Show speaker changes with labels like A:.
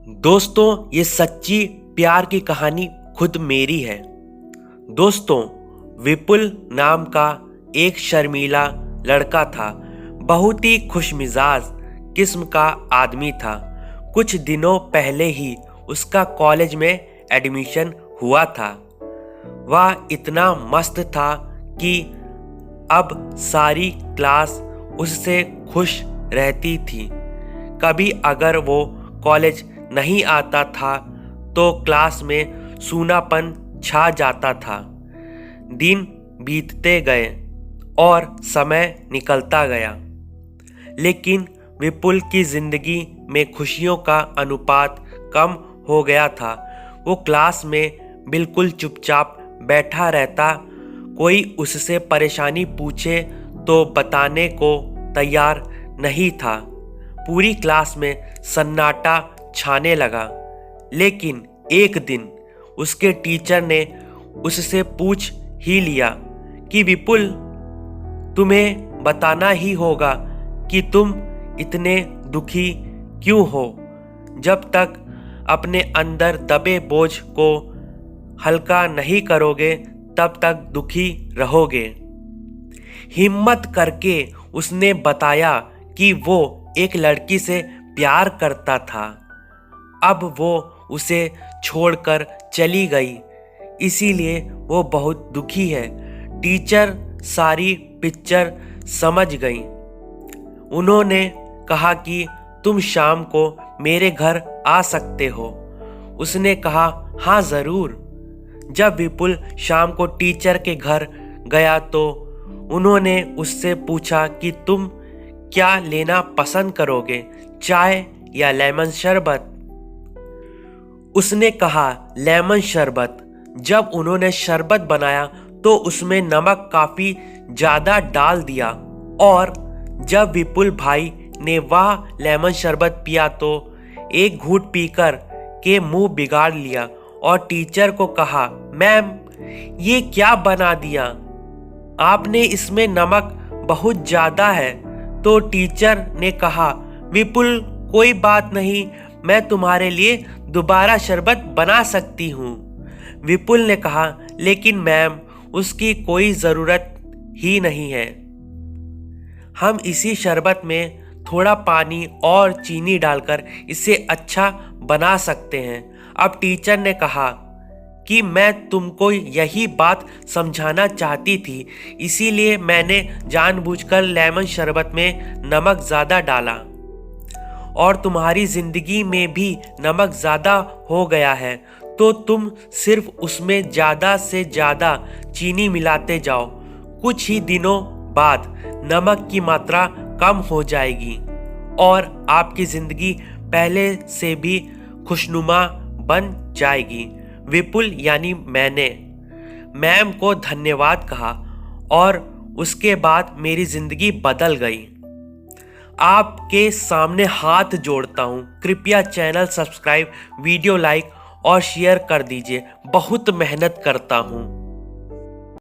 A: दोस्तों, ये सच्ची प्यार की कहानी खुद मेरी है। दोस्तों, विपुल नाम का एक शर्मीला लड़का था। बहुत ही खुशमिजाज किस्म का आदमी था। कुछ दिनों पहले ही उसका कॉलेज में एडमिशन हुआ था। वह इतना मस्त था कि अब सारी क्लास उससे खुश रहती थी। कभी अगर वो कॉलेज नहीं आता था तो क्लास में सूनापन छा जाता था। दिन बीतते गए और समय निकलता गया, लेकिन विपुल की जिंदगी में खुशियों का अनुपात कम हो गया था। वो क्लास में बिल्कुल चुपचाप बैठा रहता। कोई उससे परेशानी पूछे तो बताने को तैयार नहीं था। पूरी क्लास में सन्नाटा छाने लगा। लेकिन एक दिन उसके टीचर ने उससे पूछ ही लिया कि विपुल, तुम्हें बताना ही होगा कि तुम इतने दुखी क्यों हो। जब तक अपने अंदर दबे बोझ को हल्का नहीं करोगे तब तक दुखी रहोगे। हिम्मत करके उसने बताया कि वो एक लड़की से प्यार करता था। अब वो उसे छोड़कर चली गई, इसीलिए वो बहुत दुखी है। टीचर सारी पिक्चर समझ गई। उन्होंने कहा कि तुम शाम को मेरे घर आ सकते हो। उसने कहा, हाँ ज़रूर। जब विपुल शाम को टीचर के घर गया तो उन्होंने उससे पूछा कि तुम क्या लेना पसंद करोगे, चाय या लेमन शरबत। उसने कहा, लेमन शरबत। जब उन्होंने शरबत बनाया तो उसमें नमक काफ़ी ज़्यादा डाल दिया और जब विपुल भाई ने वह लेमन शरबत पिया तो एक घूंट पीकर के मुंह बिगाड़ लिया और टीचर को कहा, मैम ये क्या बना दिया, आपने इसमें नमक बहुत ज़्यादा है। तो टीचर ने कहा, विपुल कोई बात नहीं, मैं तुम्हारे लिए दोबारा शरबत बना सकती हूँ। विपुल ने कहा, लेकिन मैम उसकी कोई ज़रूरत ही नहीं है। हम इसी शरबत में थोड़ा पानी और चीनी डालकर इसे अच्छा बना सकते हैं। अब टीचर ने कहा कि मैं तुमको यही बात समझाना चाहती थी, इसीलिए मैंने जानबूझकर लेमन शरबत में नमक ज़्यादा डाला और तुम्हारी ज़िंदगी में भी नमक ज़्यादा हो गया है तो तुम सिर्फ उसमें ज़्यादा से ज़्यादा चीनी मिलाते जाओ। कुछ ही दिनों बाद नमक की मात्रा कम हो जाएगी और आपकी ज़िंदगी पहले से भी खुशनुमा बन जाएगी। विपुल यानी मैंने मैम को धन्यवाद कहा और उसके बाद मेरी ज़िंदगी बदल गई। आपके सामने हाथ जोड़ता हूँ, कृपया चैनल सब्सक्राइब, वीडियो लाइक और शेयर कर दीजिए। बहुत मेहनत करता हूँ।